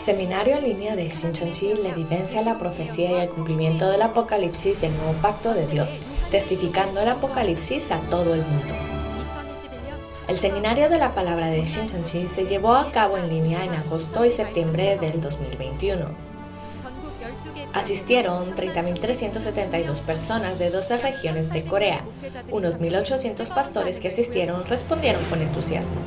Seminario en línea de Shincheonji, la evidencia, la profecía y el cumplimiento del Apocalipsis, el nuevo pacto de Dios, testificando el Apocalipsis a todo el mundo. El seminario de la palabra de Shincheonji se llevó a cabo en línea en agosto y septiembre del 2021. Asistieron 30.372 personas de 12 regiones de Corea. Unos 1.800 pastores que asistieron respondieron con entusiasmo.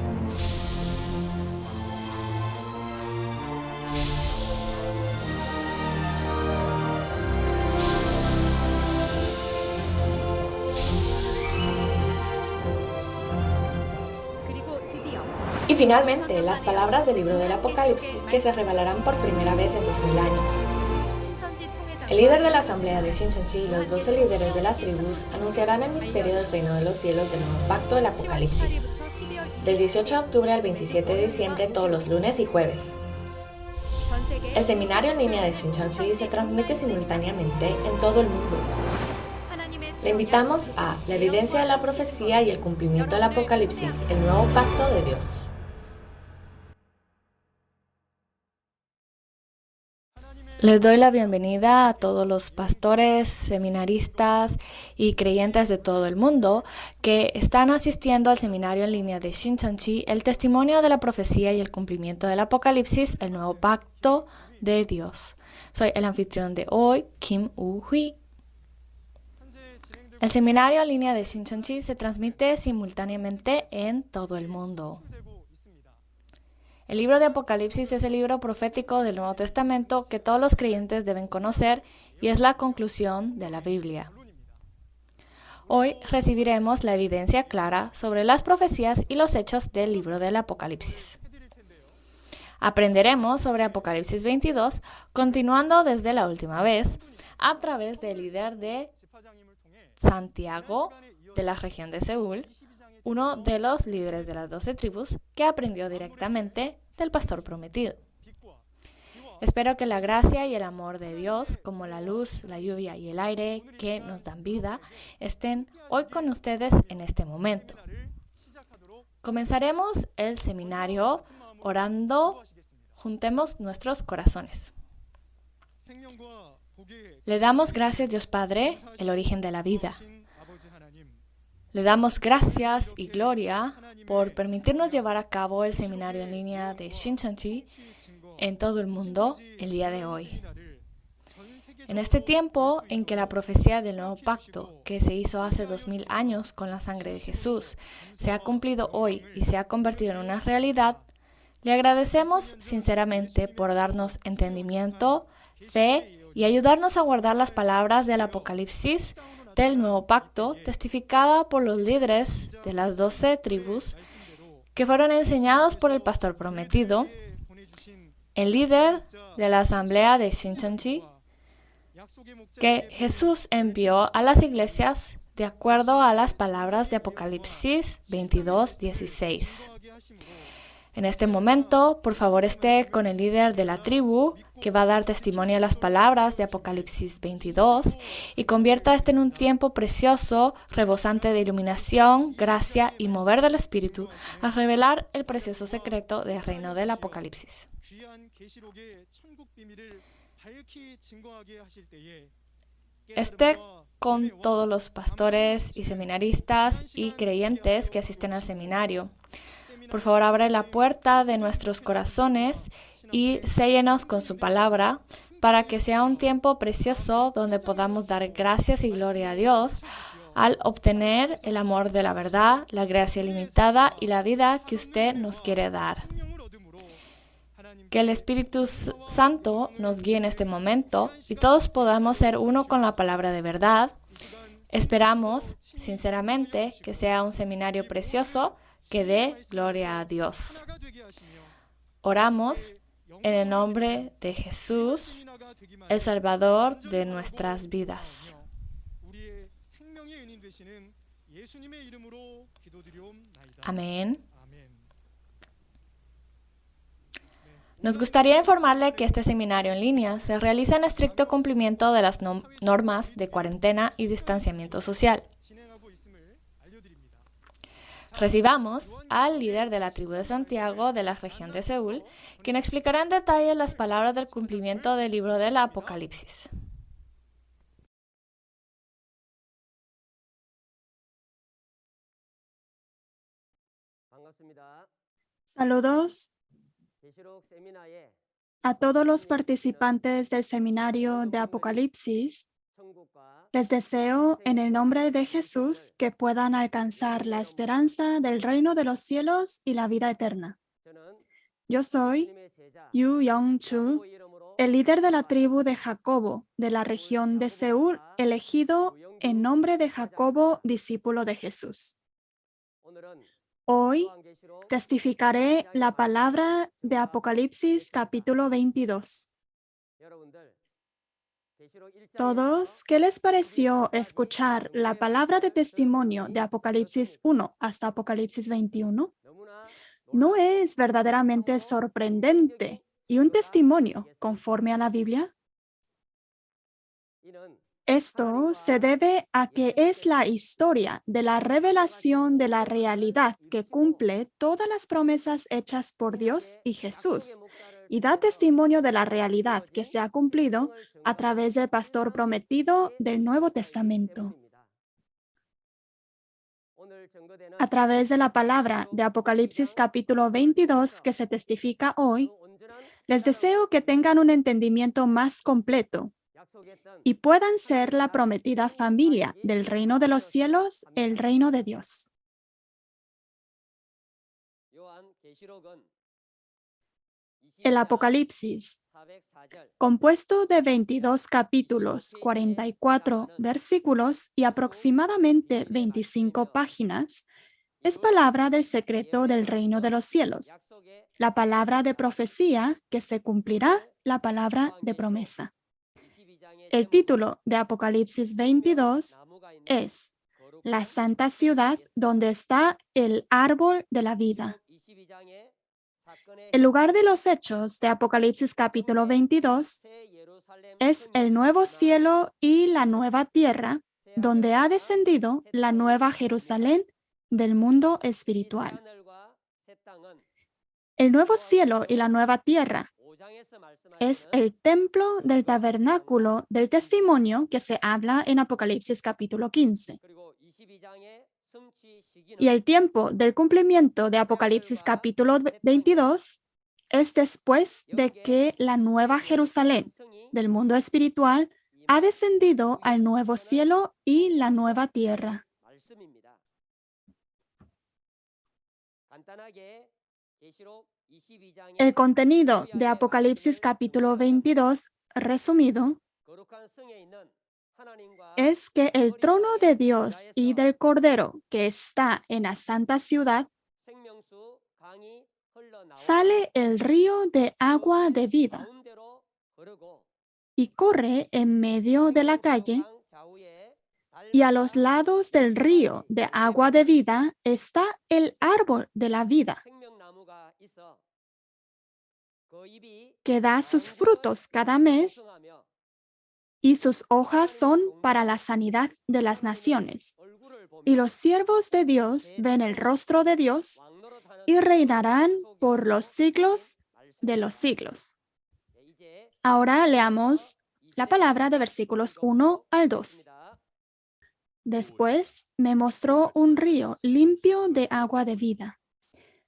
Y finalmente, las palabras del libro del Apocalipsis que se revelarán por primera vez en 2000 años. El líder de la asamblea de Shincheonji y los 12 líderes de las tribus anunciarán el misterio del reino de los cielos del nuevo pacto del Apocalipsis, del 18 de octubre al 27 de diciembre todos los lunes y jueves. El seminario en línea de Shincheonji se transmite simultáneamente en todo el mundo. Le invitamos a la evidencia de la profecía y el cumplimiento del Apocalipsis, el nuevo pacto de Dios. Les doy la bienvenida a todos los pastores, seminaristas y creyentes de todo el mundo que están asistiendo al seminario en línea de Shincheonji, el testimonio de la profecía y el cumplimiento del Apocalipsis, el nuevo pacto de Dios. Soy el anfitrión de hoy, Kim Woo-hui. El seminario en línea de Shincheonji se transmite simultáneamente en todo el mundo. El libro de Apocalipsis es el libro profético del Nuevo Testamento que todos los creyentes deben conocer y es la conclusión de la Biblia. Hoy recibiremos la evidencia clara sobre las profecías y los hechos del libro del Apocalipsis. Aprenderemos sobre Apocalipsis 22, continuando desde la última vez, a través del líder de Santiago, de la región de Seúl, uno de los líderes de las 12 tribus que aprendió directamente del pastor prometido. Espero que la gracia y el amor de Dios, como la luz, la lluvia y el aire que nos dan vida, estén hoy con ustedes en este momento. Comenzaremos el seminario orando. Juntemos nuestros corazones. Le damos gracias, Dios Padre, el origen de la vida. Le damos gracias y gloria por permitirnos llevar a cabo el seminario en línea de Shincheonji en todo el mundo el día de hoy. En este tiempo en que la profecía del nuevo pacto, que se hizo hace 2000 años con la sangre de Jesús, se ha cumplido hoy y se ha convertido en una realidad, le agradecemos sinceramente por darnos entendimiento, fe y ayudarnos a guardar las palabras del Apocalipsis del nuevo pacto, testificada por los líderes de las 12 tribus que fueron enseñados por el pastor prometido, el líder de la asamblea de Shincheonji, que Jesús envió a las iglesias de acuerdo a las palabras de Apocalipsis 22:16. En este momento, por favor, esté con el líder de la tribu que va a dar testimonio a las palabras de Apocalipsis 22 y convierta este en un tiempo precioso, rebosante de iluminación, gracia y mover del Espíritu a revelar el precioso secreto del reino del Apocalipsis. Esté con todos los pastores y seminaristas y creyentes que asisten al seminario. Por favor, abre la puerta de nuestros corazones y séllenos con su palabra para que sea un tiempo precioso donde podamos dar gracias y gloria a Dios al obtener el amor de la verdad, la gracia ilimitada y la vida que usted nos quiere dar. Que el Espíritu Santo nos guíe en este momento y todos podamos ser uno con la palabra de verdad. Esperamos, sinceramente, que sea un seminario precioso que dé gloria a Dios. Oramos en el nombre de Jesús, el Salvador de nuestras vidas. Amén. Nos gustaría informarle que este seminario en línea se realiza en estricto cumplimiento de las normas de cuarentena y distanciamiento social. Recibamos al líder de la tribu de Santiago de la región de Seúl, quien explicará en detalle las palabras del cumplimiento del libro del Apocalipsis. Saludos a todos los participantes del seminario de Apocalipsis. Les deseo en el nombre de Jesús que puedan alcanzar la esperanza del reino de los cielos y la vida eterna. Yo soy Yu Young-chul, el líder de la tribu de Jacobo de la región de Seúl, elegido en nombre de Jacobo, discípulo de Jesús. Hoy testificaré la palabra de Apocalipsis capítulo 22. Todos, ¿qué les pareció escuchar la palabra de testimonio de Apocalipsis 1 hasta Apocalipsis 21? ¿No es verdaderamente sorprendente y un testimonio conforme a la Biblia? Esto se debe a que es la historia de la revelación de la realidad que cumple todas las promesas hechas por Dios y Jesús, y da testimonio de la realidad que se ha cumplido a través del pastor prometido del Nuevo Testamento. A través de la palabra de Apocalipsis capítulo 22 que se testifica hoy, les deseo que tengan un entendimiento más completo y puedan ser la prometida familia del reino de los cielos, el reino de Dios. El Apocalipsis, compuesto de 22 capítulos, 44 versículos y aproximadamente 25 páginas, es palabra del secreto del reino de los cielos, la palabra de profecía que se cumplirá, la palabra de promesa. El título de Apocalipsis 22 es La Santa Ciudad donde está el árbol de la vida. El lugar de los hechos de Apocalipsis capítulo 22 es el nuevo cielo y la nueva tierra, donde ha descendido la nueva Jerusalén del mundo espiritual. El nuevo cielo y la nueva tierra es el templo del tabernáculo del testimonio que se habla en Apocalipsis capítulo 15. Y el tiempo del cumplimiento de Apocalipsis capítulo 22 es después de que la nueva Jerusalén del mundo espiritual ha descendido al nuevo cielo y la nueva tierra. El contenido de Apocalipsis capítulo 22, resumido, es que el trono de Dios y del Cordero que está en la santa ciudad sale el río de agua de vida y corre en medio de la calle, y a los lados del río de agua de vida está el árbol de la vida, que da sus frutos cada mes, y sus hojas son para la sanidad de las naciones. Y los siervos de Dios ven el rostro de Dios y reinarán por los siglos de los siglos. Ahora leamos la palabra de versículos 1 al 2. Después me mostró un río limpio de agua de vida,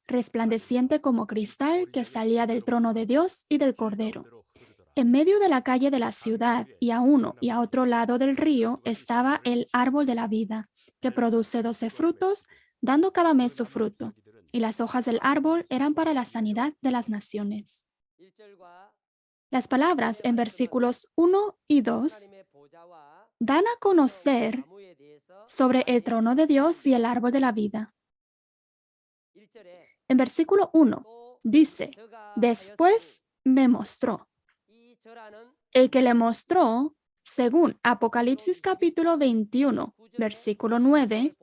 resplandeciente como cristal, que salía del trono de Dios y del Cordero. En medio de la calle de la ciudad, y a uno y a otro lado del río, estaba el árbol de la vida, que produce 12 frutos, dando cada mes su fruto. Y las hojas del árbol eran para la sanidad de las naciones. Las palabras en versículos 1 y 2 dan a conocer sobre el trono de Dios y el árbol de la vida. En versículo 1 dice, después me mostró. El que le mostró, según Apocalipsis capítulo 21, versículo 9,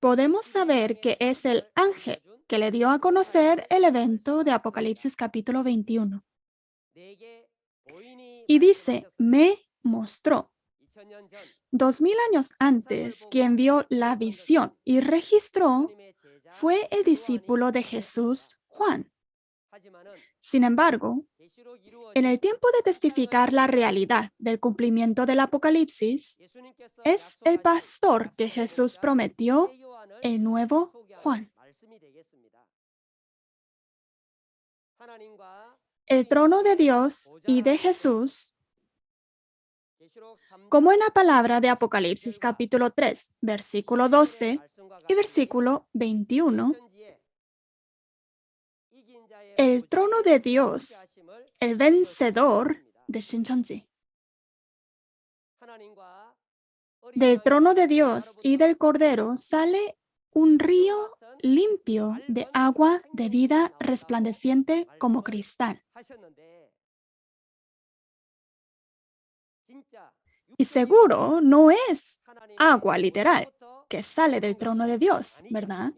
podemos saber que es el ángel que le dio a conocer el evento de Apocalipsis capítulo 21. Y dice, me mostró. 2000 años antes, quien vio la visión y registró fue el discípulo de Jesús, Juan. Sin embargo, en el tiempo de testificar la realidad del cumplimiento del Apocalipsis, es el pastor que Jesús prometió, el nuevo Juan. El trono de Dios y de Jesús, como en la palabra de Apocalipsis capítulo 3, versículo 12 y versículo 21, el trono de Dios, el vencedor de Shincheonji. Del trono de Dios y del Cordero sale un río limpio de agua de vida resplandeciente como cristal. Y seguro no es agua literal que sale del trono de Dios, ¿verdad?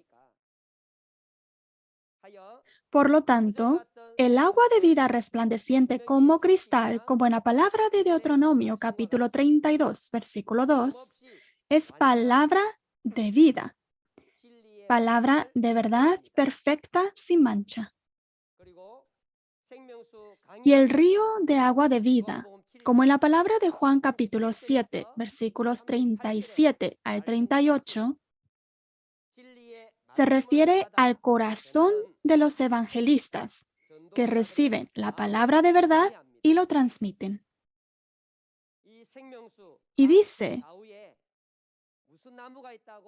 Por lo tanto, el agua de vida resplandeciente como cristal, como en la palabra de Deuteronomio capítulo 32, versículo 2, es palabra de vida, palabra de verdad perfecta sin mancha. Y el río de agua de vida, como en la palabra de Juan capítulo 7, versículos 37 al 38, se refiere al corazón de los evangelistas que reciben la palabra de verdad y lo transmiten. Y dice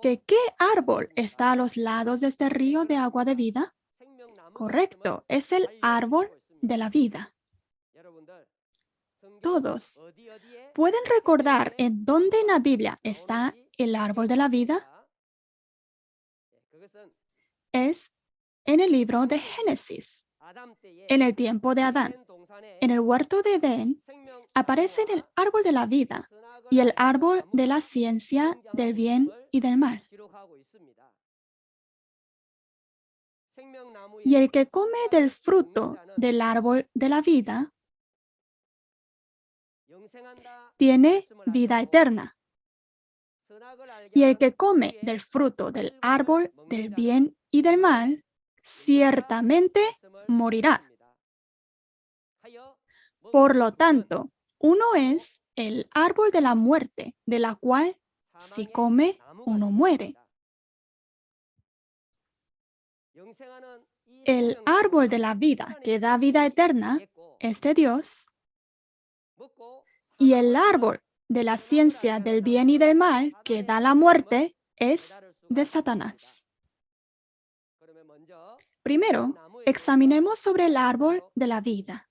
que ¿qué árbol está a los lados de este río de agua de vida? Correcto, es el árbol de la vida. Todos pueden recordar en dónde en la Biblia está el árbol de la vida. Es en el libro de Génesis. En el tiempo de Adán, en el huerto de Edén, aparecen el árbol de la vida y el árbol de la ciencia del bien y del mal. Y el que come del fruto del árbol de la vida tiene vida eterna. Y el que come del fruto del árbol del bien y del mal, ciertamente morirá. Por lo tanto, uno es el árbol de la muerte, de la cual si come, uno muere. El árbol de la vida que da vida eterna es de Dios, y el árbol de la ciencia del bien y del mal que da la muerte es de Satanás. Primero, examinemos sobre el árbol de la vida.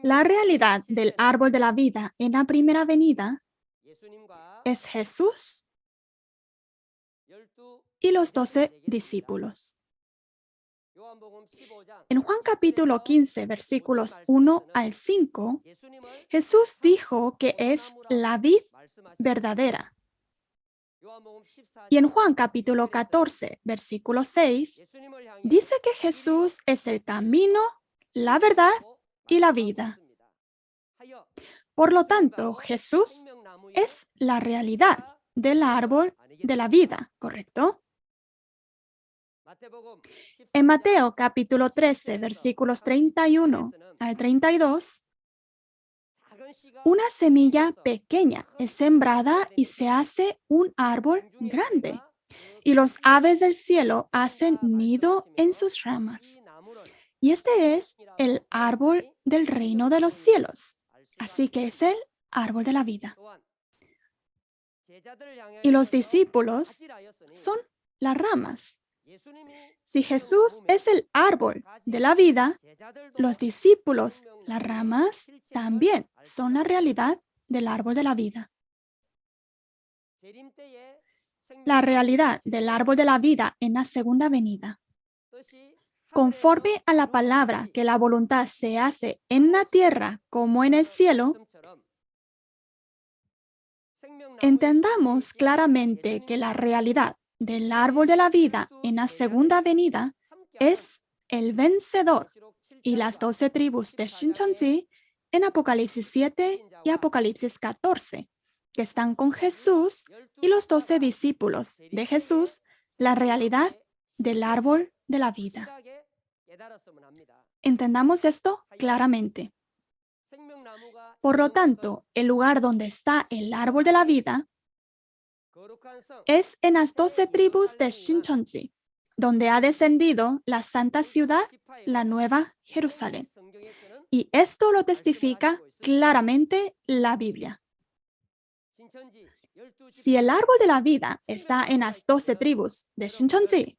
La realidad del árbol de la vida en la primera venida es Jesús y los 12 discípulos. En Juan capítulo 15, versículos 1 al 5, Jesús dijo que es la vid verdadera. Y en Juan capítulo 14, versículo 6, dice que Jesús es el camino, la verdad y la vida. Por lo tanto, Jesús es la realidad del árbol de la vida, ¿correcto? En Mateo capítulo 13, versículos 31 al 32, una semilla pequeña es sembrada y se hace un árbol grande, y los aves del cielo hacen nido en sus ramas. Y este es el árbol del reino de los cielos, así que es el árbol de la vida. Y los discípulos son las ramas. Si Jesús es el árbol de la vida, los discípulos, las ramas, también son la realidad del árbol de la vida. La realidad del árbol de la vida en la segunda venida. Conforme a la palabra que la voluntad se hace en la tierra como en el cielo, entendamos claramente que la realidad del árbol de la vida en la segunda venida es el vencedor y las 12 tribus de Shincheonji en Apocalipsis 7 y Apocalipsis 14, que están con Jesús y los 12 discípulos de Jesús, la realidad del árbol de la vida. Entendamos esto claramente. Por lo tanto, el lugar donde está el árbol de la vida es en las 12 tribus de Shincheonji, donde ha descendido la santa ciudad, la Nueva Jerusalén. Y esto lo testifica claramente la Biblia. Si el árbol de la vida está en las 12 tribus de Shincheonji,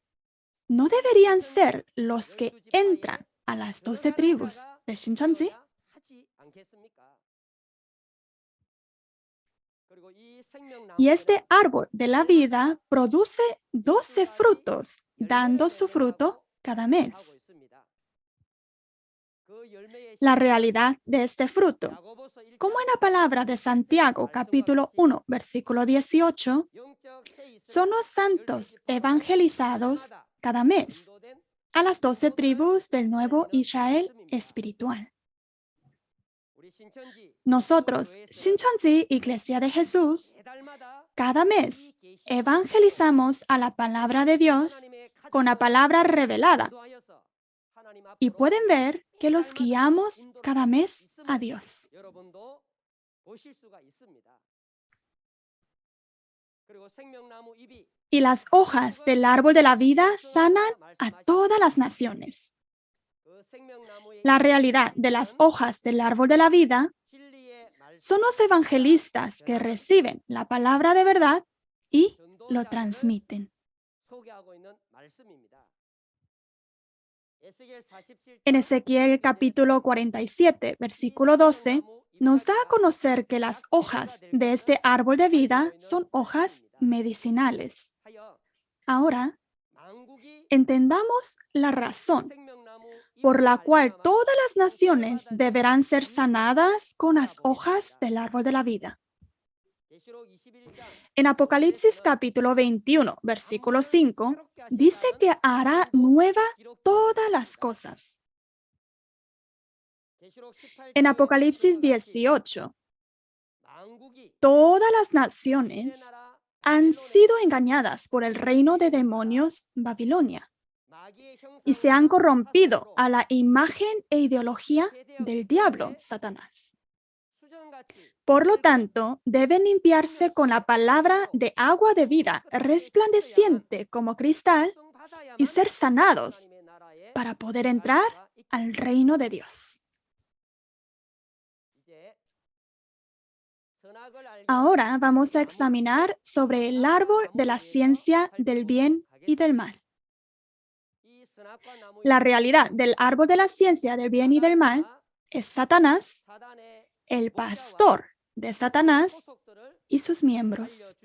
¿no deberían ser los que entran a las 12 tribus de Shincheonji? Y este árbol de la vida produce 12 frutos, dando su fruto cada mes. La realidad de este fruto, como en la palabra de Santiago, capítulo 1, versículo 18, son los santos evangelizados cada mes a las 12 tribus del nuevo Israel espiritual. Nosotros, Shincheonji, Iglesia de Jesús, cada mes evangelizamos a la palabra de Dios con la palabra revelada. Y pueden ver que los guiamos cada mes a Dios. Y las hojas del árbol de la vida sanan a todas las naciones. La realidad de las hojas del árbol de la vida son los evangelistas que reciben la palabra de verdad y lo transmiten. En Ezequiel capítulo 47, versículo 12, nos da a conocer que las hojas de este árbol de vida son hojas medicinales. Ahora, entendamos la razón por la cual todas las naciones deberán ser sanadas con las hojas del árbol de la vida. En Apocalipsis capítulo 21, versículo 5, dice que hará nueva todas las cosas. En Apocalipsis 18, todas las naciones han sido engañadas por el reino de demonios Babilonia y se han corrompido a la imagen e ideología del diablo, Satanás. Por lo tanto, deben limpiarse con la palabra de agua de vida resplandeciente como cristal y ser sanados para poder entrar al reino de Dios. Ahora vamos a examinar sobre el árbol de la ciencia del bien y del mal. La realidad del árbol de la ciencia del bien y del mal es Satanás, el pastor de Satanás y sus miembros.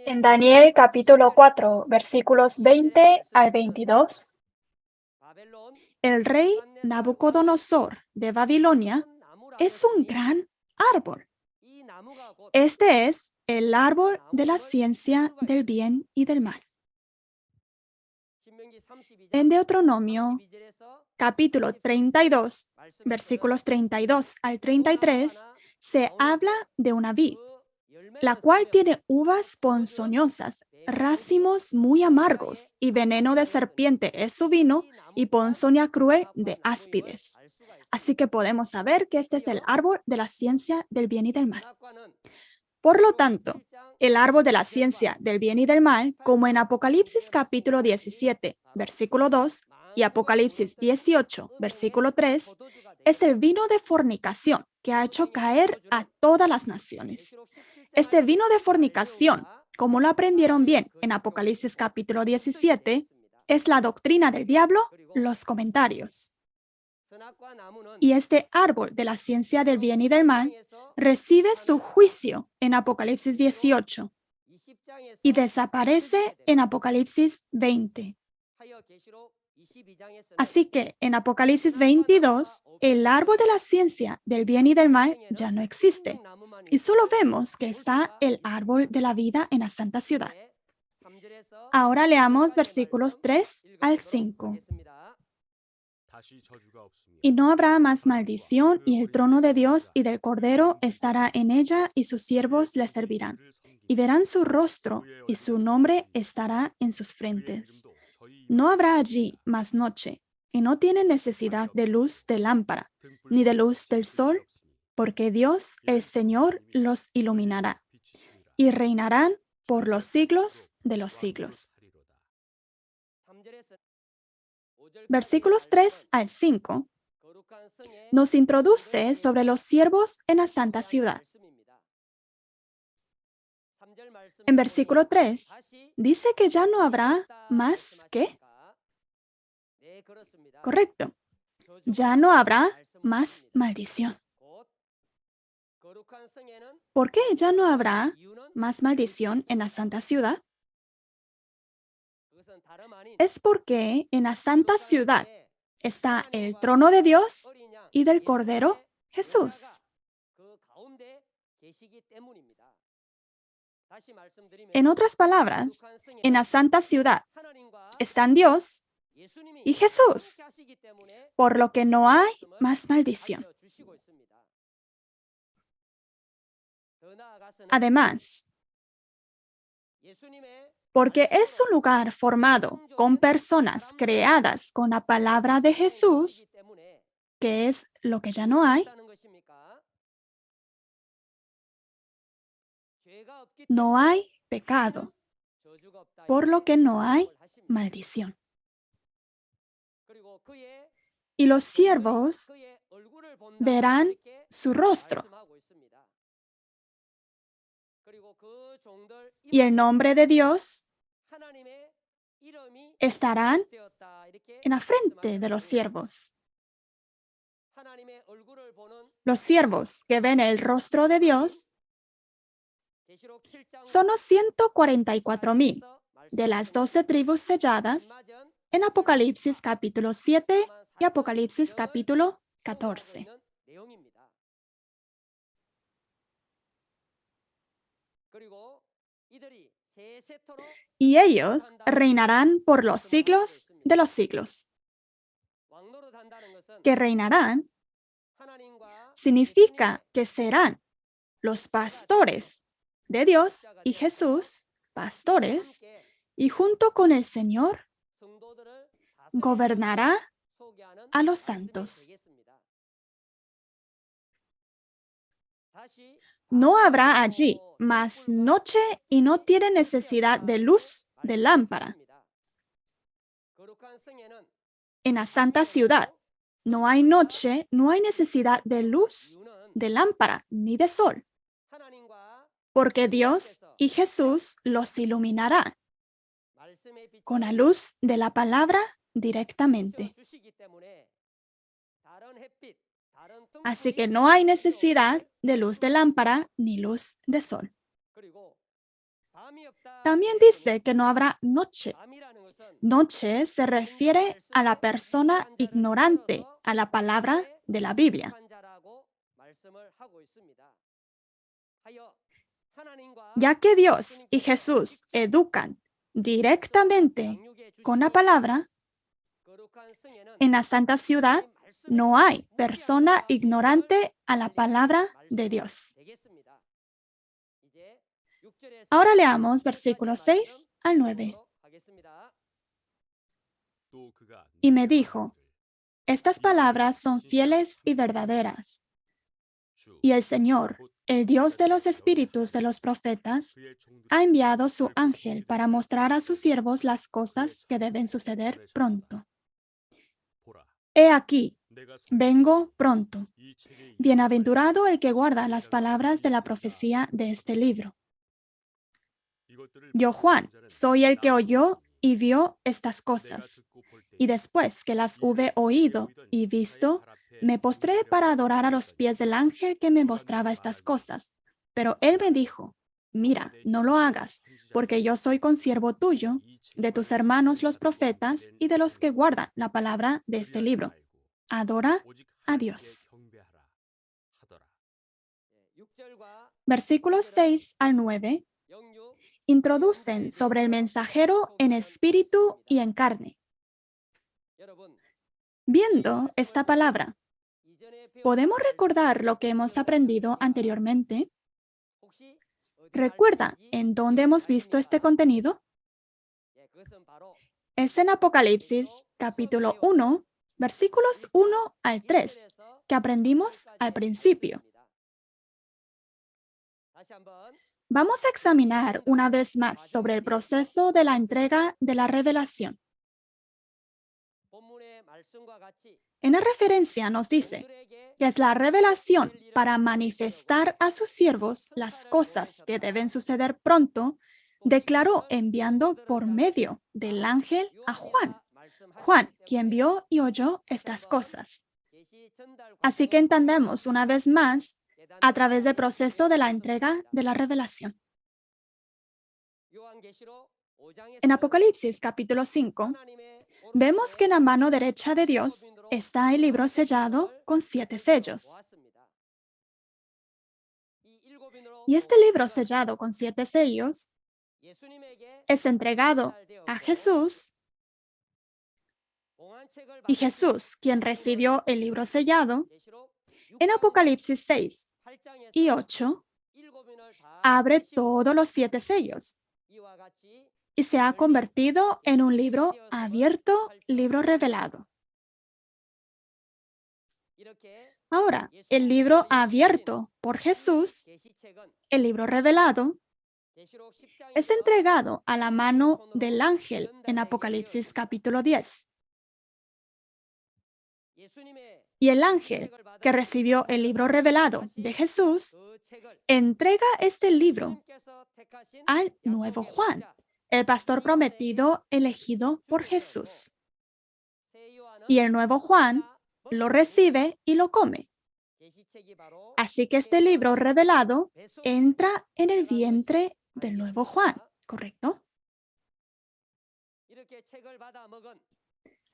En Daniel capítulo 4, versículos 20 al 22, El rey Nabucodonosor de Babilonia es un gran árbol. Este es el árbol de la ciencia del bien y del mal. En Deuteronomio capítulo 32, versículos 32 al 33, se habla de una vid, la cual tiene uvas ponzoñosas, racimos muy amargos y veneno de serpiente es su vino y ponzoña cruel de áspides. Así que podemos saber que este es el árbol de la ciencia del bien y del mal. Por lo tanto, el árbol de la ciencia del bien y del mal, como en Apocalipsis capítulo 17, versículo 2, y Apocalipsis 18, versículo 3, es el vino de fornicación que ha hecho caer a todas las naciones. Este vino de fornicación, como lo aprendieron bien en Apocalipsis capítulo 17, es la doctrina del diablo, los comentarios. Y este árbol de la ciencia del bien y del mal recibe su juicio en Apocalipsis 18 y desaparece en Apocalipsis 20. Así que en Apocalipsis 22, el árbol de la ciencia del bien y del mal ya no existe. Y solo vemos que está el árbol de la vida en la santa ciudad. Ahora leamos versículos 3 al 5. Y no habrá más maldición, y el trono de Dios y del Cordero estará en ella, y sus siervos le servirán. Y verán su rostro, y su nombre estará en sus frentes. No habrá allí más noche, y no tienen necesidad de luz de lámpara, ni de luz del sol, porque Dios, el Señor, los iluminará, y reinarán por los siglos de los siglos. Versículos 3 al 5 nos introduce sobre los siervos en la santa ciudad. En versículo 3 dice que ya no habrá más ¿qué? Correcto. Ya no habrá más maldición. ¿Por qué ya no habrá más maldición en la santa ciudad? Es porque en la santa ciudad está el trono de Dios y del Cordero Jesús. En otras palabras, en la santa ciudad están Dios y Jesús, por lo que no hay más maldición. Además, porque es un lugar formado con personas creadas con la palabra de Jesús, que es lo que ya no hay, no hay pecado, por lo que no hay maldición. Y los siervos verán su rostro. Y el nombre de Dios estarán en la frente de los siervos. Los siervos que ven el rostro de Dios son los 144,000 de las 12 tribus selladas en Apocalipsis capítulo 7 y Apocalipsis capítulo 14. Y ellos reinarán por los siglos de los siglos. Que reinarán significa que serán los pastores de Dios y Jesús, pastores, y junto con el Señor gobernará a los santos. No habrá allí más noche y no tiene necesidad de luz de lámpara. En la santa ciudad no hay noche, no hay necesidad de luz de lámpara ni de sol, porque Dios y Jesús los iluminará con la luz de la palabra directamente. Así que no hay necesidad de luz de lámpara ni luz de sol. También dice que no habrá noche. Noche se refiere a la persona ignorante a la palabra de la Biblia. Ya que Dios y Jesús educan directamente con la palabra, en la santa ciudad no hay persona ignorante a la palabra de Dios. Ahora leamos versículos 6 al 9. Y me dijo, estas palabras son fieles y verdaderas. Y el Señor, el Dios de los espíritus de los profetas, ha enviado su ángel para mostrar a sus siervos las cosas que deben suceder pronto. He aquí, vengo pronto. Bienaventurado el que guarda las palabras de la profecía de este libro. Yo, Juan, soy el que oyó y vio estas cosas. Y después que las hube oído y visto, me postré para adorar a los pies del ángel que me mostraba estas cosas. Pero él me dijo, mira, no lo hagas, porque yo soy consiervo tuyo, de tus hermanos los profetas y de los que guardan la palabra de este libro. Adora a Dios. Versículos 6 al 9 introducen sobre el mensajero en espíritu y en carne. Viendo esta palabra, ¿podemos recordar lo que hemos aprendido anteriormente? ¿Recuerda en dónde hemos visto este contenido? Es en Apocalipsis, capítulo 1, versículos 1 al 3, que aprendimos al principio. Vamos a examinar una vez más sobre el proceso de la entrega de la revelación. En la referencia nos dice que es la revelación para manifestar a sus siervos las cosas que deben suceder pronto, declaró enviando por medio del ángel a Juan. Juan, quien vio y oyó estas cosas. Así que entendemos una vez más a través del proceso de la entrega de la revelación. En Apocalipsis capítulo 5, vemos que en la mano derecha de Dios está el libro sellado con 7 sellos. Y este libro sellado con 7 sellos es entregado a Jesús, y Jesús, quien recibió el libro sellado, en Apocalipsis 6 y 8, abre todos los 7 sellos y se ha convertido en un libro abierto, libro revelado. Ahora, el libro abierto por Jesús, el libro revelado, es entregado a la mano del ángel en Apocalipsis capítulo 10. Y el ángel que recibió el libro revelado de Jesús entrega este libro al nuevo Juan, el pastor prometido elegido por Jesús. Y el nuevo Juan lo recibe y lo come. Así que este libro revelado entra en el vientre del nuevo Juan, ¿correcto?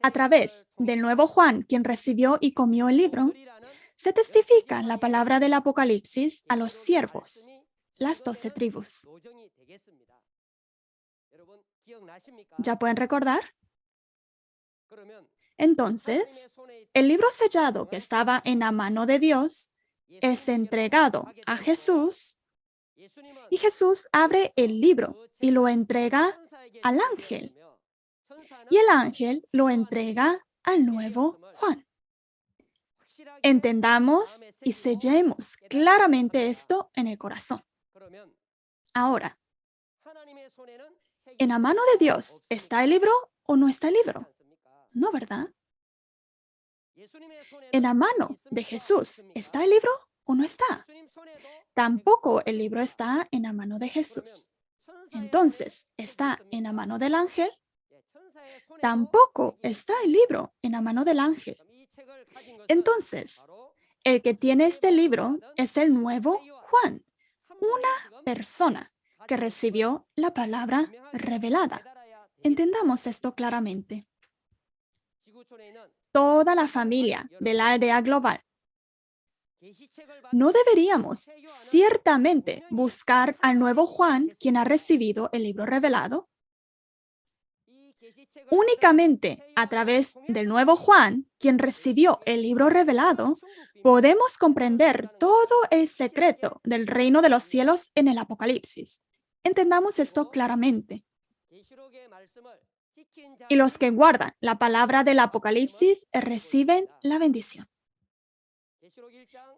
A través del nuevo Juan, quien recibió y comió el libro, se testifica la palabra del Apocalipsis a los siervos, las 12 tribus. ¿Ya pueden recordar? Entonces, el libro sellado que estaba en la mano de Dios es entregado a Jesús, y Jesús abre el libro y lo entrega al ángel, y el ángel lo entrega al nuevo Juan. Entendamos y sellemos claramente esto en el corazón. Ahora, ¿en la mano de Dios está el libro o no está el libro? No, ¿verdad? ¿En la mano de Jesús está el libro o no está? Tampoco el libro está en la mano de Jesús. Entonces, ¿está en la mano del ángel? Tampoco está el libro en la mano del ángel. Entonces, el que tiene este libro es el nuevo Juan, una persona que recibió la palabra revelada. Entendamos esto claramente. Toda la familia de la aldea global, ¿no deberíamos ciertamente buscar al nuevo Juan, quien ha recibido el libro revelado? Únicamente a través del nuevo Juan, quien recibió el libro revelado, podemos comprender todo el secreto del reino de los cielos en el Apocalipsis. Entendamos esto claramente. Y los que guardan la palabra del Apocalipsis reciben la bendición.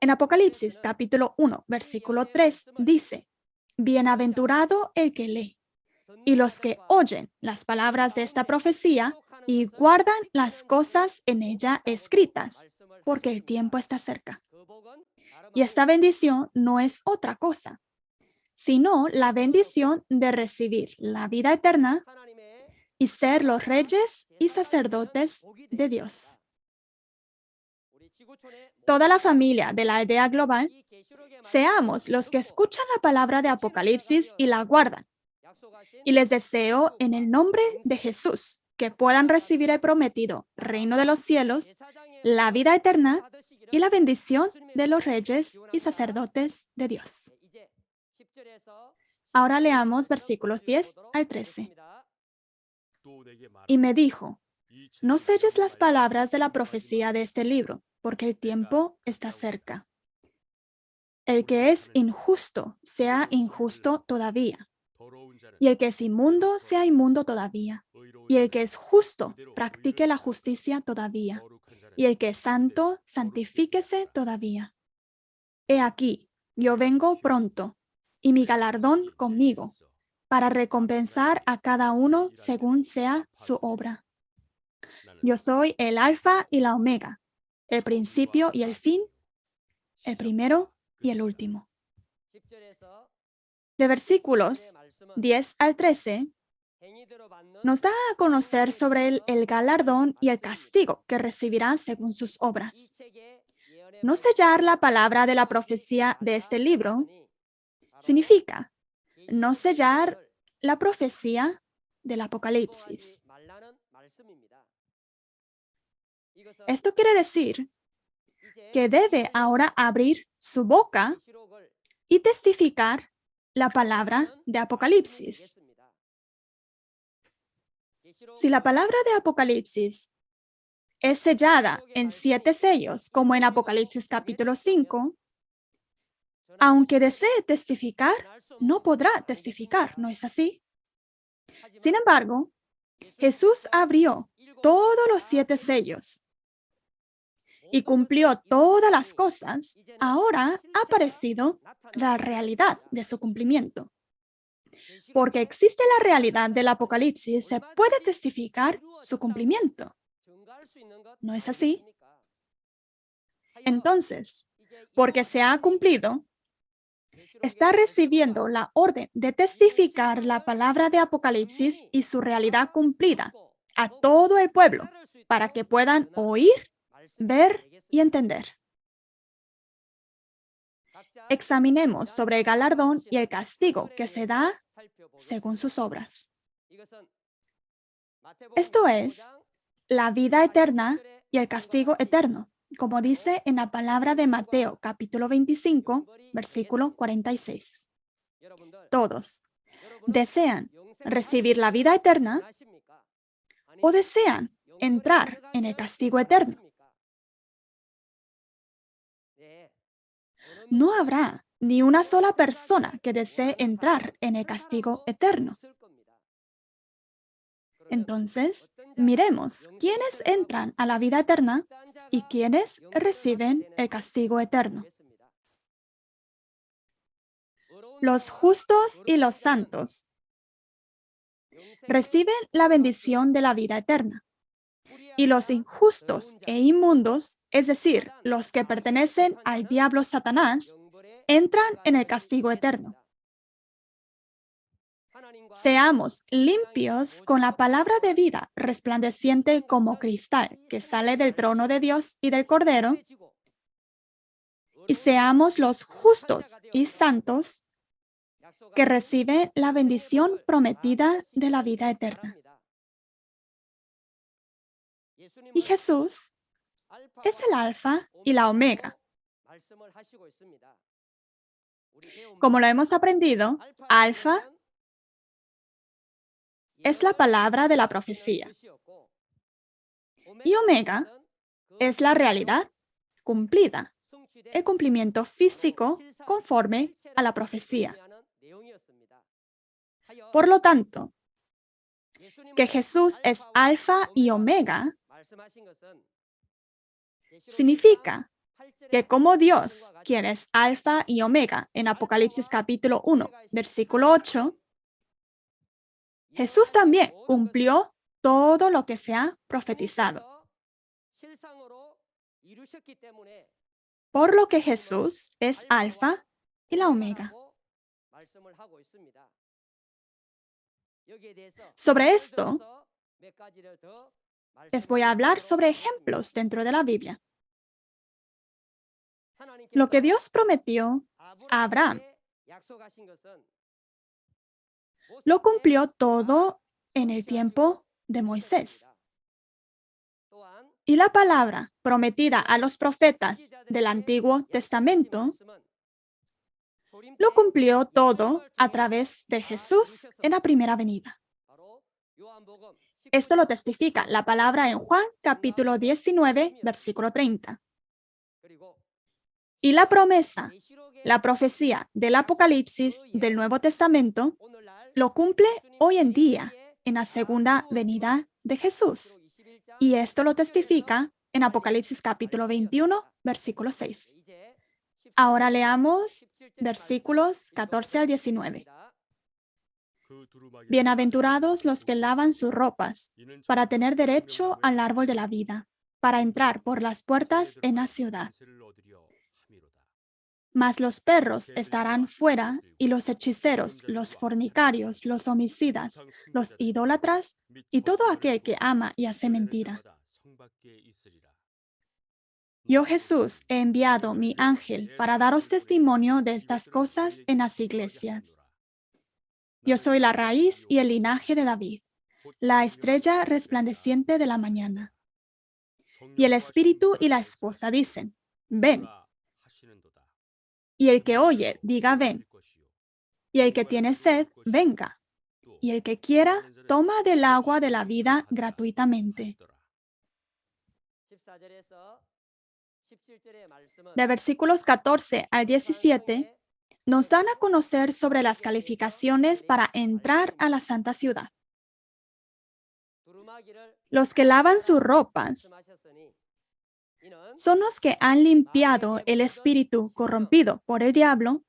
En Apocalipsis capítulo 1, versículo 3 dice: Bienaventurado el que lee, y los que oyen las palabras de esta profecía y guardan las cosas en ella escritas, porque el tiempo está cerca. Y esta bendición no es otra cosa, sino la bendición de recibir la vida eterna y ser los reyes y sacerdotes de Dios. Toda la familia de la aldea global, seamos los que escuchan la palabra de Apocalipsis y la guardan. Y les deseo en el nombre de Jesús que puedan recibir el prometido reino de los cielos, la vida eterna y la bendición de los reyes y sacerdotes de Dios. Ahora leamos versículos 10 al 13. Y me dijo: no selles las palabras de la profecía de este libro, porque el tiempo está cerca. El que es injusto, sea injusto todavía. Y el que es inmundo, sea inmundo todavía. Y el que es justo, practique la justicia todavía. Y el que es santo, santifíquese todavía. He aquí, yo vengo pronto, y mi galardón conmigo, para recompensar a cada uno según sea su obra. Yo soy el Alfa y la Omega, el principio y el fin, el primero y el último. De versículos 10 al 13, nos da a conocer sobre el galardón y el castigo que recibirá según sus obras. No sellar la palabra de la profecía de este libro significa no sellar la profecía del Apocalipsis. Esto quiere decir que debe ahora abrir su boca y testificar la palabra de Apocalipsis. Si la palabra de Apocalipsis es sellada en 7 sellos, como en Apocalipsis capítulo 5, aunque desee testificar, no podrá testificar, ¿no es así? Sin embargo, Jesús abrió todos los 7 sellos y cumplió todas las cosas. Ahora ha aparecido la realidad de su cumplimiento. Porque existe la realidad del Apocalipsis, se puede testificar su cumplimiento. ¿No es así? Entonces, porque se ha cumplido, está recibiendo la orden de testificar la palabra de Apocalipsis y su realidad cumplida a todo el pueblo para que puedan oír, ver y entender. Examinemos sobre el galardón y el castigo que se da según sus obras. Esto es, la vida eterna y el castigo eterno, como dice en la palabra de Mateo, capítulo 25, versículo 46. Todos desean recibir la vida eterna o desean entrar en el castigo eterno. No habrá ni una sola persona que desee entrar en el castigo eterno. Entonces, miremos quiénes entran a la vida eterna y quiénes reciben el castigo eterno. Los justos y los santos reciben la bendición de la vida eterna. Y los injustos e inmundos, es decir, los que pertenecen al diablo Satanás, entran en el castigo eterno. Seamos limpios con la palabra de vida resplandeciente como cristal que sale del trono de Dios y del Cordero, y seamos los justos y santos que reciben la bendición prometida de la vida eterna. Y Jesús es el Alfa y la Omega. Como lo hemos aprendido, Alfa es la palabra de la profecía y Omega es la realidad cumplida, el cumplimiento físico conforme a la profecía. Por lo tanto, que Jesús es Alfa y Omega significa que como Dios, quien es Alfa y Omega en Apocalipsis capítulo 1, versículo 8, Jesús también cumplió todo lo que se ha profetizado. Por lo que Jesús es Alfa y la Omega. Sobre esto, les voy a hablar sobre ejemplos dentro de la Biblia. Lo que Dios prometió a Abraham lo cumplió todo en el tiempo de Moisés. Y la palabra prometida a los profetas del Antiguo Testamento lo cumplió todo a través de Jesús en la primera venida. Esto lo testifica la palabra en Juan capítulo 19, versículo 30. Y la promesa, la profecía del Apocalipsis del Nuevo Testamento, lo cumple hoy en día en la segunda venida de Jesús. Y esto lo testifica en Apocalipsis capítulo 21, versículo 6. Ahora leamos versículos 14 al 19. Bienaventurados los que lavan sus ropas para tener derecho al árbol de la vida, para entrar por las puertas en la ciudad. Mas los perros estarán fuera, y los hechiceros, los fornicarios, los homicidas, los idólatras y todo aquel que ama y hace mentira. Yo, Jesús, he enviado mi ángel para daros testimonio de estas cosas en las iglesias. Yo soy la raíz y el linaje de David, la estrella resplandeciente de la mañana. Y el espíritu y la esposa dicen, ven. Y el que oye, diga ven. Y el que tiene sed, venga. Y el que quiera, toma del agua de la vida gratuitamente. De versículos 14 al 17, nos dan a conocer sobre las calificaciones para entrar a la santa ciudad. Los que lavan sus ropas son los que han limpiado el espíritu corrompido por el diablo,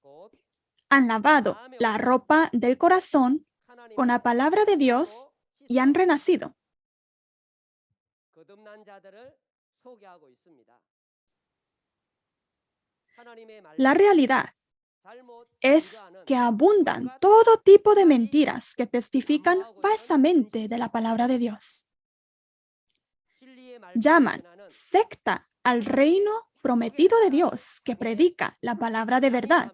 han lavado la ropa del corazón con la palabra de Dios y han renacido. La realidad es que abundan todo tipo de mentiras que testifican falsamente de la palabra de Dios. Llaman secta al reino prometido de Dios que predica la palabra de verdad.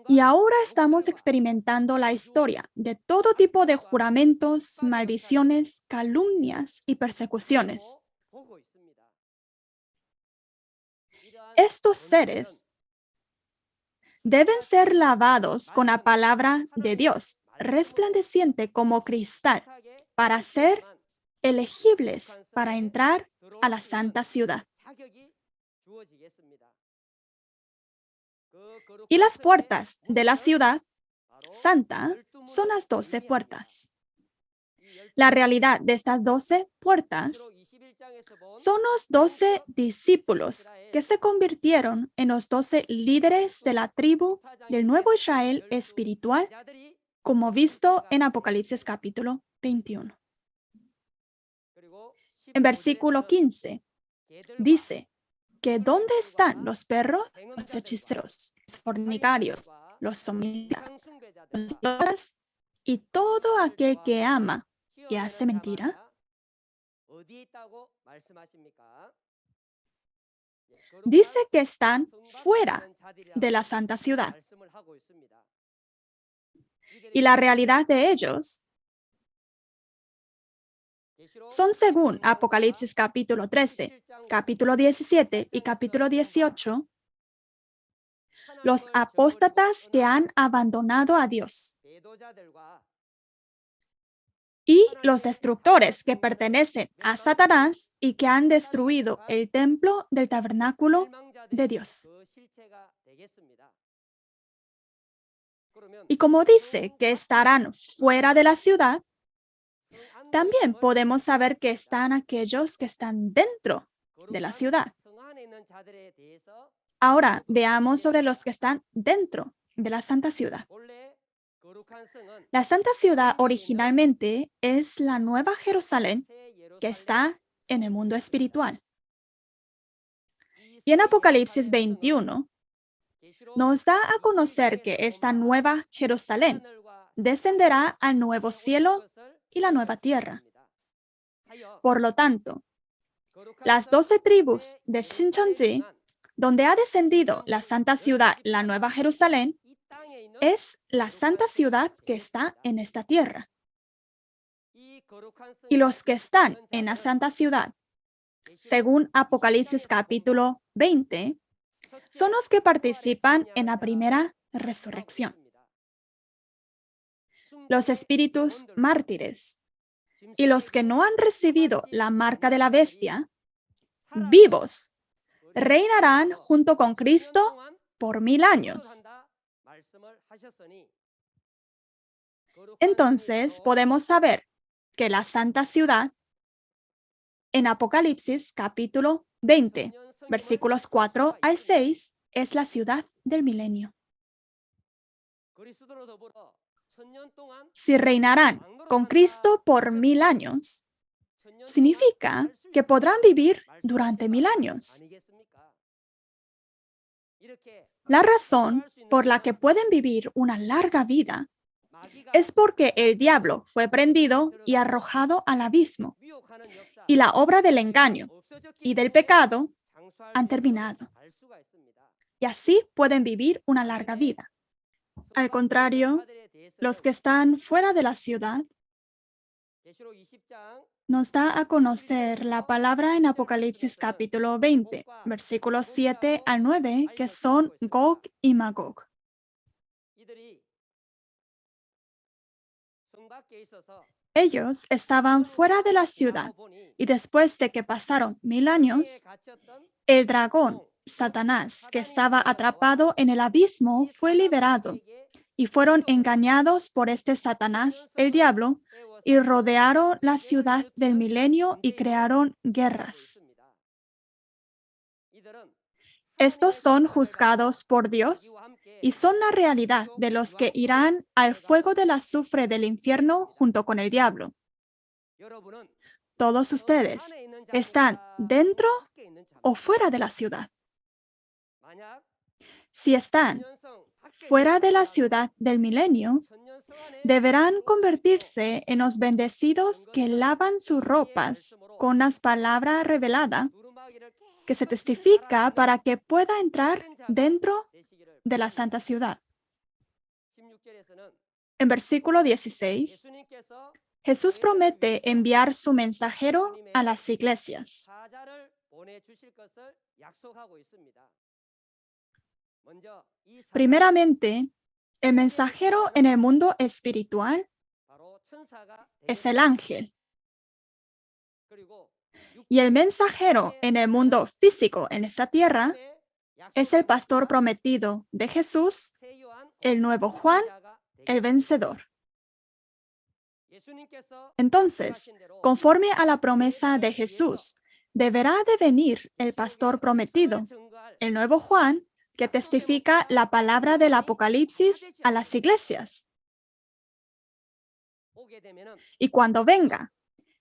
Y ahora estamos experimentando la historia de todo tipo de juramentos, maldiciones, calumnias y persecuciones. Estos seres deben ser lavados con la palabra de Dios, resplandeciente como cristal, para ser elegibles para entrar a la santa ciudad. Y las puertas de la ciudad santa son las 12 puertas. La realidad de estas 12 puertas son los 12 discípulos que se convirtieron en los 12 líderes de la tribu del nuevo Israel espiritual, como visto en Apocalipsis capítulo 21. En versículo 15 dice que ¿dónde están los perros, los hechiceros, los fornicarios, los homicidas, los idólatras y todo aquel que ama y hace mentira? Dice que están fuera de la santa ciudad. Y la realidad de ellos son, según Apocalipsis capítulo 13, capítulo 17 y capítulo 18, los apóstatas que han abandonado a Dios y los destructores que pertenecen a Satanás y que han destruido el templo del tabernáculo de Dios. Y como dice que estarán fuera de la ciudad, también podemos saber que están aquellos que están dentro de la ciudad. Ahora veamos sobre los que están dentro de la santa ciudad. La santa ciudad originalmente es la Nueva Jerusalén que está en el mundo espiritual. Y en Apocalipsis 21 nos da a conocer que esta Nueva Jerusalén descenderá al nuevo cielo y la nueva tierra. Por lo tanto, las 12 tribus de Shincheonji, donde ha descendido la santa ciudad, la Nueva Jerusalén, es la santa ciudad que está en esta tierra. Y los que están en la santa ciudad, según Apocalipsis capítulo 20, son los que participan en la primera resurrección. Los espíritus mártires y los que no han recibido la marca de la bestia, vivos, reinarán junto con Cristo por 1000 años. Entonces podemos saber que la santa ciudad en Apocalipsis capítulo 20, versículos 4 al 6, es la ciudad del milenio. Si reinarán con Cristo por 1000 años, significa que podrán vivir durante 1000 años. La razón por la que pueden vivir una larga vida es porque el diablo fue prendido y arrojado al abismo, y la obra del engaño y del pecado han terminado. Y así pueden vivir una larga vida. Al contrario, los que están fuera de la ciudad nos da a conocer la palabra en Apocalipsis capítulo 20, versículos 7 al 9, que son Gog y Magog. Ellos estaban fuera de la ciudad y después de que pasaron 1000 años, el dragón, Satanás, que estaba atrapado en el abismo, fue liberado y fueron engañados por este Satanás, el diablo, y rodearon la ciudad del milenio y crearon guerras. Estos son juzgados por Dios y son la realidad de los que irán al fuego del azufre del infierno junto con el diablo. Todos ustedes están dentro o fuera de la ciudad. Si están fuera de la ciudad del milenio, deberán convertirse en los bendecidos que lavan sus ropas con las palabras reveladas que se testifica para que pueda entrar dentro de la santa ciudad. En versículo 16, Jesús promete enviar su mensajero a las iglesias. Primeramente, el mensajero en el mundo espiritual es el ángel. Y el mensajero en el mundo físico, en esta tierra, es el pastor prometido de Jesús, el nuevo Juan, el vencedor. Entonces, conforme a la promesa de Jesús, deberá de venir el pastor prometido, el nuevo Juan, que testifica la palabra del Apocalipsis a las iglesias. Y cuando venga,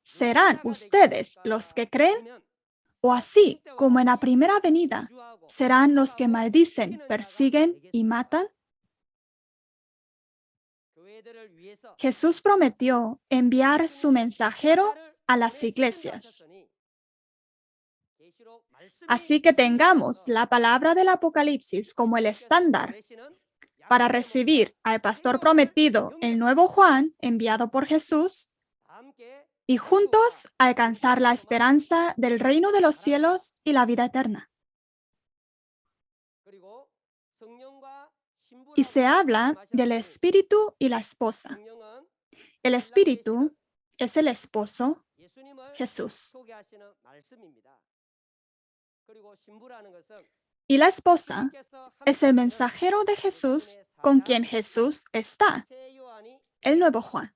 ¿serán ustedes los que creen? ¿O así como en la primera venida, serán los que maldicen, persiguen y matan? Jesús prometió enviar su mensajero a las iglesias. Así que tengamos la palabra del Apocalipsis como el estándar para recibir al pastor prometido, el nuevo Juan, enviado por Jesús, y juntos alcanzar la esperanza del reino de los cielos y la vida eterna. Y se habla del espíritu y la esposa. El espíritu es el esposo, Jesús. Y la esposa es el mensajero de Jesús con quien Jesús está, el nuevo Juan.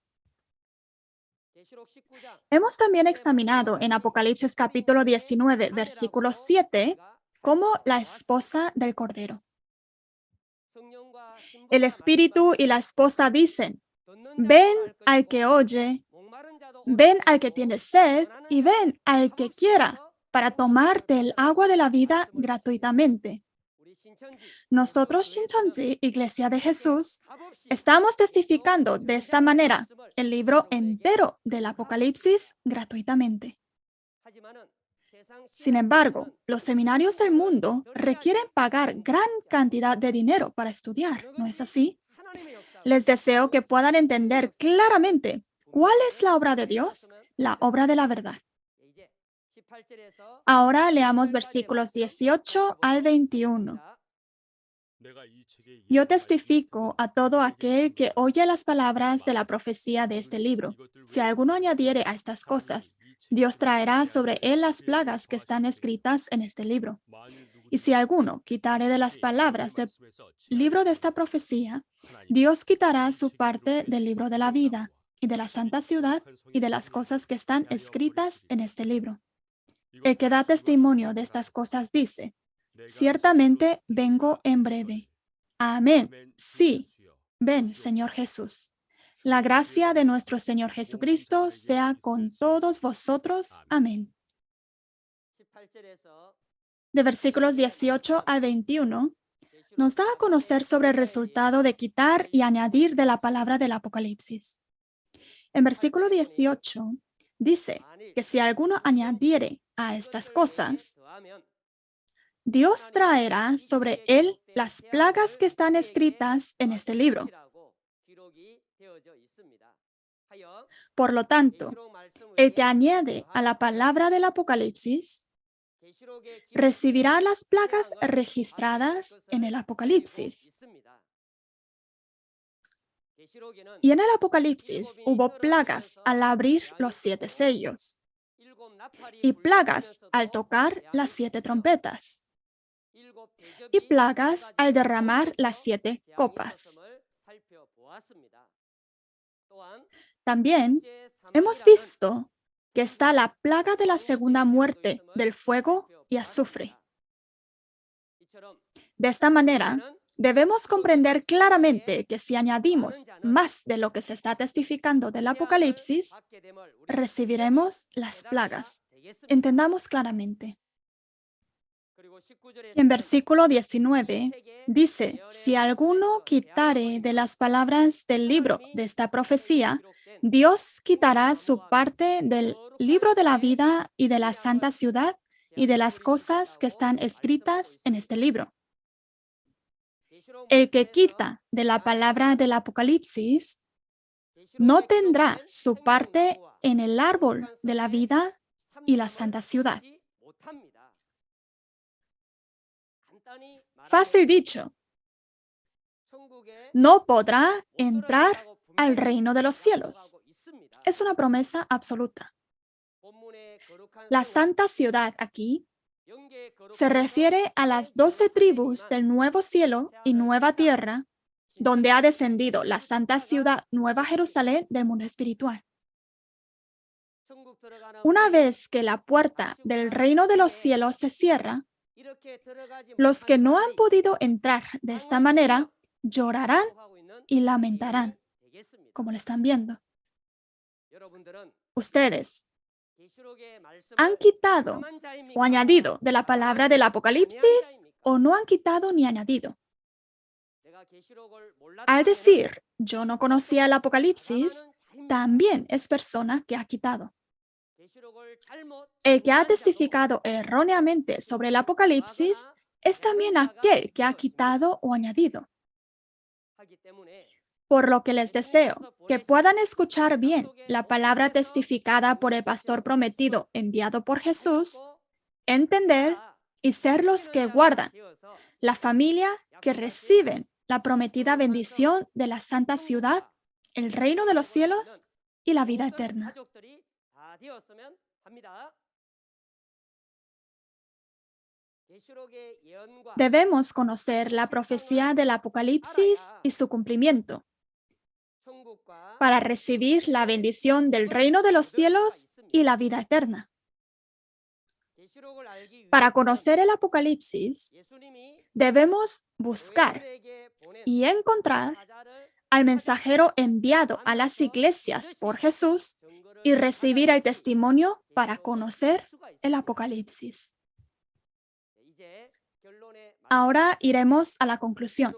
Hemos también examinado en Apocalipsis capítulo 19, versículo 7, como la esposa del Cordero. El espíritu y la esposa dicen: ven al que oye, ven al que tiene sed y ven al que quiera para tomarte el agua de la vida gratuitamente. Nosotros, Shincheonji, Iglesia de Jesús, estamos testificando de esta manera el libro entero del Apocalipsis gratuitamente. Sin embargo, los seminarios del mundo requieren pagar gran cantidad de dinero para estudiar, ¿no es así? Les deseo que puedan entender claramente cuál es la obra de Dios, la obra de la verdad. Ahora leamos versículos 18 al 21. Yo testifico a todo aquel que oye las palabras de la profecía de este libro. Si alguno añadiere a estas cosas, Dios traerá sobre él las plagas que están escritas en este libro. Y si alguno quitare de las palabras del libro de esta profecía, Dios quitará su parte del libro de la vida y de la santa ciudad y de las cosas que están escritas en este libro. El que da testimonio de estas cosas dice: ciertamente vengo en breve. Amén. Sí, ven, Señor Jesús. La gracia de nuestro Señor Jesucristo sea con todos vosotros. Amén. De versículos 18 al 21, nos da a conocer sobre el resultado de quitar y añadir de la palabra del Apocalipsis. En versículo 18, dice que si alguno añadiere a estas cosas, Dios traerá sobre él las plagas que están escritas en este libro. Por lo tanto, el que añade a la palabra del Apocalipsis recibirá las plagas registradas en el Apocalipsis. Y en el Apocalipsis hubo plagas al abrir los 7 sellos y plagas al tocar las 7 trompetas y plagas al derramar las 7 copas. También hemos visto que está la plaga de la segunda muerte del fuego y azufre. De esta manera, debemos comprender claramente que si añadimos más de lo que se está testificando del Apocalipsis, recibiremos las plagas. Entendamos claramente. En versículo 19 dice: si alguno quitare de las palabras del libro de esta profecía, Dios quitará su parte del libro de la vida y de la santa ciudad y de las cosas que están escritas en este libro. El que quita de la palabra del Apocalipsis no tendrá su parte en el árbol de la vida y la santa ciudad. Fácil dicho, no podrá entrar al reino de los cielos. Es una promesa absoluta. La santa ciudad aquí se refiere a las 12 tribus del nuevo cielo y nueva tierra, donde ha descendido la santa ciudad Nueva Jerusalén del mundo espiritual. Una vez que la puerta del reino de los cielos se cierra, los que no han podido entrar de esta manera llorarán y lamentarán, como lo están viendo. Ustedes han quitado o añadido de la palabra del Apocalipsis o no han quitado ni añadido. Al decir yo no conocía el Apocalipsis, también es persona que ha quitado. El que ha testificado erróneamente sobre el Apocalipsis es también aquel que ha quitado o añadido. Por lo que les deseo que puedan escuchar bien la palabra testificada por el pastor prometido enviado por Jesús, entender y ser los que guardan la familia que reciben la prometida bendición de la santa ciudad, el reino de los cielos y la vida eterna. Debemos conocer la profecía del Apocalipsis y su cumplimiento para recibir la bendición del reino de los cielos y la vida eterna. Para conocer el Apocalipsis, debemos buscar y encontrar al mensajero enviado a las iglesias por Jesús y recibir el testimonio para conocer el Apocalipsis. Ahora iremos a la conclusión.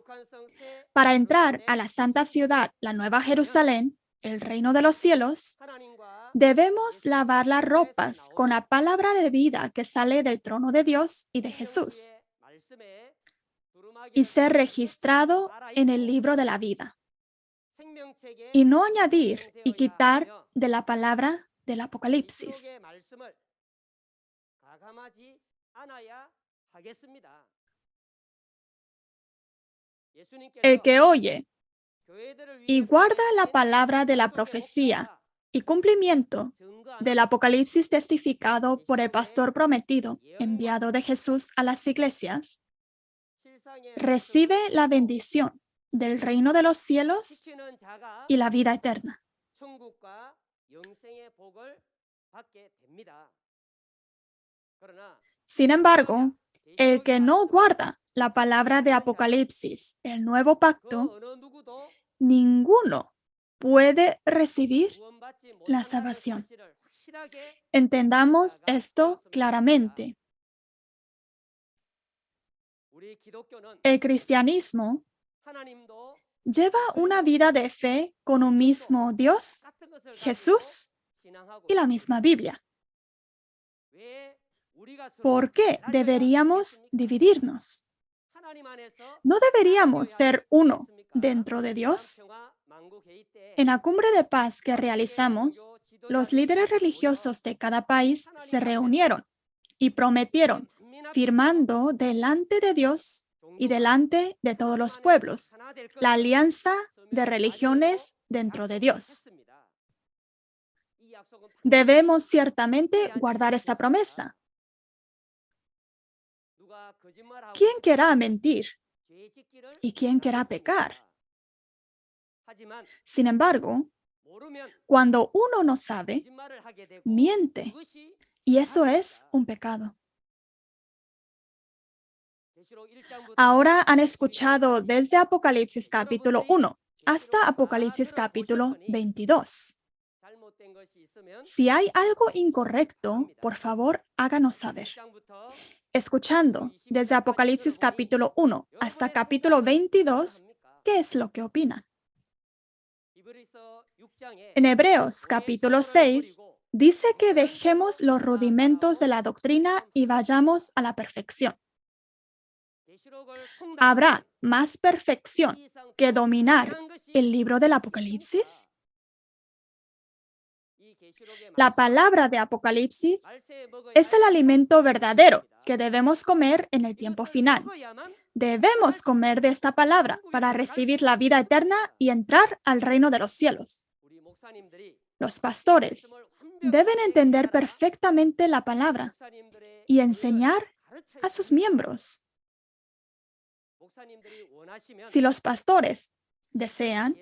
Para entrar a la santa ciudad, la Nueva Jerusalén, el reino de los cielos, debemos lavar las ropas con la palabra de vida que sale del trono de Dios y de Jesús y ser registrado en el libro de la vida y no añadir y quitar de la palabra del Apocalipsis. El que oye y guarda la palabra de la profecía y cumplimiento del Apocalipsis testificado por el pastor prometido, enviado de Jesús a las iglesias, recibe la bendición del reino de los cielos y la vida eterna. Sin embargo, el que no guarda la palabra de Apocalipsis, el nuevo pacto, ninguno puede recibir la salvación. Entendamos esto claramente. El cristianismo lleva una vida de fe con un mismo Dios, Jesús y la misma Biblia. ¿Por qué deberíamos dividirnos? ¿No deberíamos ser uno dentro de Dios? En la cumbre de paz que realizamos, los líderes religiosos de cada país se reunieron y prometieron, firmando delante de Dios y delante de todos los pueblos, la alianza de religiones dentro de Dios. Debemos ciertamente guardar esta promesa. ¿Quién querrá mentir? ¿Y quién querrá pecar? Sin embargo, cuando uno no sabe, miente, y eso es un pecado. Ahora han escuchado desde Apocalipsis capítulo 1 hasta Apocalipsis capítulo 22. Si hay algo incorrecto, por favor, háganos saber. Escuchando desde Apocalipsis capítulo 1 hasta capítulo 22, ¿qué es lo que opinan? En Hebreos capítulo 6 dice que dejemos los rudimentos de la doctrina y vayamos a la perfección. ¿Habrá más perfección que dominar el libro del Apocalipsis? La palabra de Apocalipsis es el alimento verdadero que debemos comer en el tiempo final. Debemos comer de esta palabra para recibir la vida eterna y entrar al reino de los cielos. Los pastores deben entender perfectamente la palabra y enseñar a sus miembros. Si los pastores desean,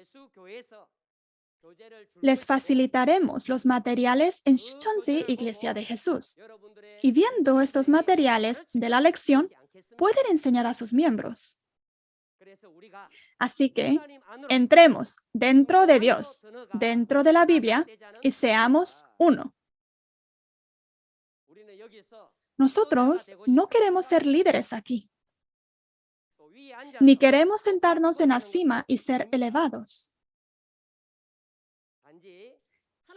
les facilitaremos los materiales en Shincheonji Iglesia de Jesús. Y viendo estos materiales de la lección, pueden enseñar a sus miembros. Así que entremos dentro de Dios, dentro de la Biblia, y seamos uno. Nosotros no queremos ser líderes aquí, ni queremos sentarnos en la cima y ser elevados.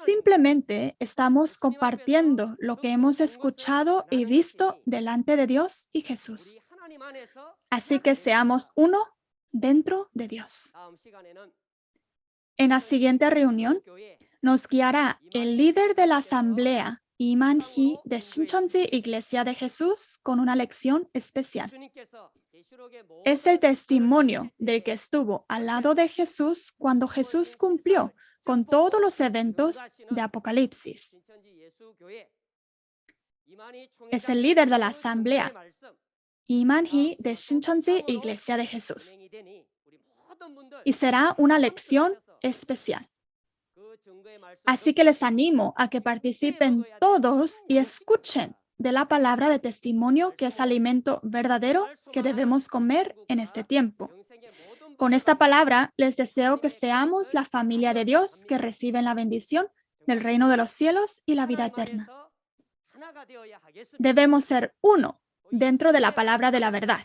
Simplemente estamos compartiendo lo que hemos escuchado y visto delante de Dios y Jesús. Así que seamos uno dentro de Dios. En la siguiente reunión, nos guiará el líder de la asamblea, Iman Hee, de Shincheonji Iglesia de Jesús, con una lección especial. Es el testimonio del que estuvo al lado de Jesús cuando Jesús cumplió con todos los eventos de Apocalipsis. Es el líder de la asamblea, Iman Hee, de Shincheonji Iglesia de Jesús. Y será una lección especial. Así que les animo a que participen todos y escuchen de la palabra de testimonio, que es alimento verdadero que debemos comer en este tiempo. Con esta palabra les deseo que seamos la familia de Dios que reciben la bendición del reino de los cielos y la vida eterna. Debemos ser uno dentro de la palabra de la verdad.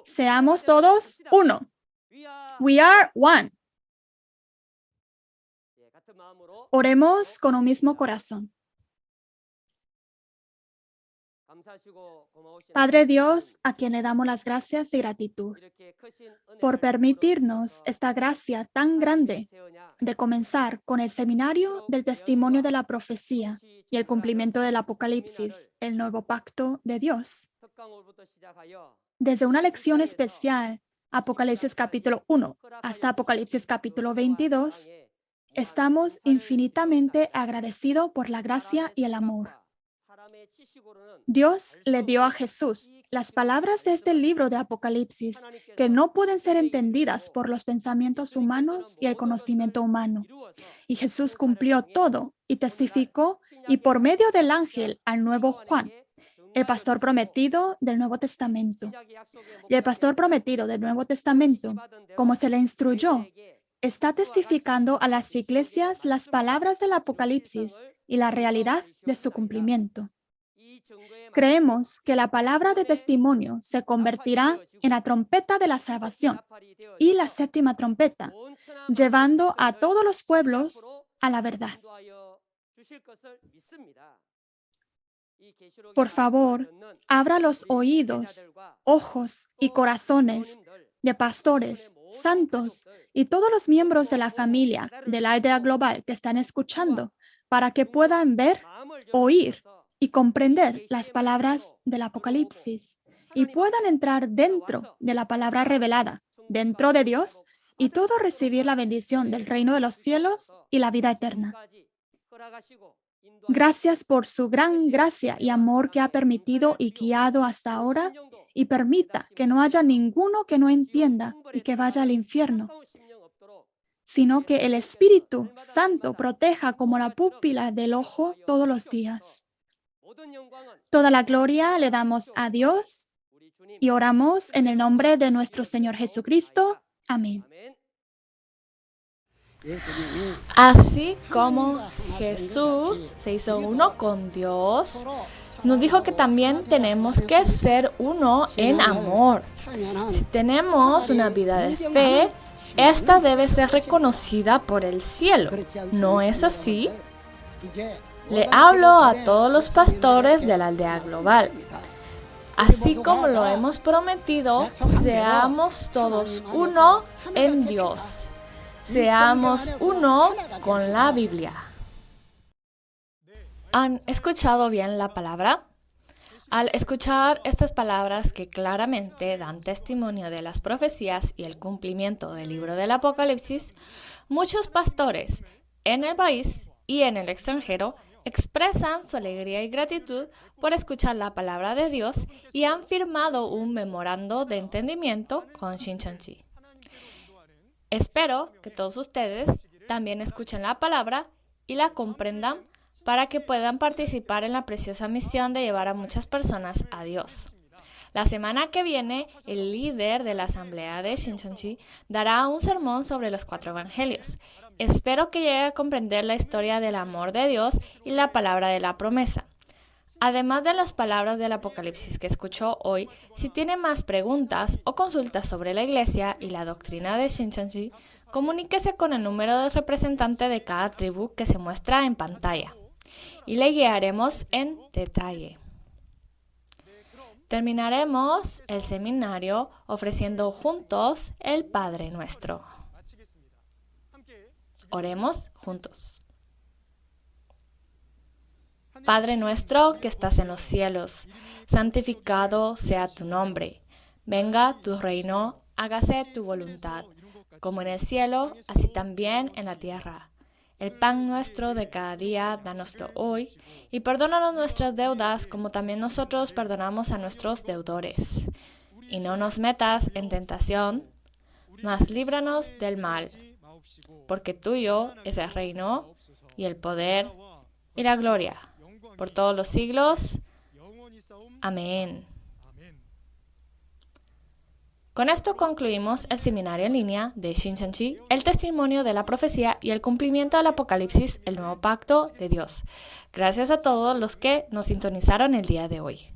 Seamos todos uno. We are one. Oremos con un mismo corazón. Padre Dios, a quien le damos las gracias y gratitud por permitirnos esta gracia tan grande de comenzar con el seminario del testimonio de la profecía y el cumplimiento del Apocalipsis, el nuevo pacto de Dios. Desde una lección especial, Apocalipsis capítulo 1 hasta Apocalipsis capítulo 22, estamos infinitamente agradecidos por la gracia y el amor. Dios le dio a Jesús las palabras de este libro de Apocalipsis que no pueden ser entendidas por los pensamientos humanos y el conocimiento humano. Y Jesús cumplió todo y testificó, y por medio del ángel al nuevo Juan, el pastor prometido del Nuevo Testamento. Y el pastor prometido del Nuevo Testamento, como se le instruyó, está testificando a las iglesias las palabras del Apocalipsis y la realidad de su cumplimiento. Creemos que la palabra de testimonio se convertirá en la trompeta de la salvación y la séptima trompeta, llevando a todos los pueblos a la verdad. Por favor, abra los oídos, ojos y corazones de pastores, santos y todos los miembros de la familia de la aldea global que están escuchando para que puedan ver, oír y comprender las palabras del Apocalipsis y puedan entrar dentro de la palabra revelada, dentro de Dios, y todo recibir la bendición del reino de los cielos y la vida eterna. Gracias por su gran gracia y amor que ha permitido y guiado hasta ahora, y permita que no haya ninguno que no entienda y que vaya al infierno, sino que el Espíritu Santo proteja como la pupila del ojo todos los días. Toda la gloria le damos a Dios y oramos en el nombre de nuestro Señor Jesucristo. Amén. Así como Jesús se hizo uno con Dios, nos dijo que también tenemos que ser uno en amor. Si tenemos una vida de fe, esta debe ser reconocida por el cielo. ¿No es así? Le hablo a todos los pastores de la aldea global. Así como lo hemos prometido, seamos todos uno en Dios. Seamos uno con la Biblia. ¿Han escuchado bien la palabra? Al escuchar estas palabras que claramente dan testimonio de las profecías y el cumplimiento del libro del Apocalipsis, muchos pastores en el país y en el extranjero expresan su alegría y gratitud por escuchar la palabra de Dios y han firmado un memorando de entendimiento con Shincheonji. Espero que todos ustedes también escuchen la palabra y la comprendan para que puedan participar en la preciosa misión de llevar a muchas personas a Dios. La semana que viene, el líder de la asamblea de Shincheonji dará un sermón sobre los 4 evangelios. Espero que llegue a comprender la historia del amor de Dios y la palabra de la promesa. Además de las palabras del Apocalipsis que escuchó hoy, si tiene más preguntas o consultas sobre la iglesia y la doctrina de Shincheonji, comuníquese con el número de representante de cada tribu que se muestra en pantalla y le guiaremos en detalle. Terminaremos el seminario ofreciendo juntos el Padre Nuestro. Oremos juntos. Padre nuestro que estás en los cielos, santificado sea tu nombre. Venga tu reino, hágase tu voluntad, como en el cielo, así también en la tierra. El pan nuestro de cada día, dánoslo hoy, y perdónanos nuestras deudas, como también nosotros perdonamos a nuestros deudores. Y no nos metas en tentación, mas líbranos del mal, porque tuyo es el reino, y el poder, y la gloria, por todos los siglos. Amén. Con esto concluimos el seminario en línea de Shincheonji, el testimonio de la profecía y el cumplimiento del Apocalipsis, el nuevo pacto de Dios. Gracias a todos los que nos sintonizaron el día de hoy.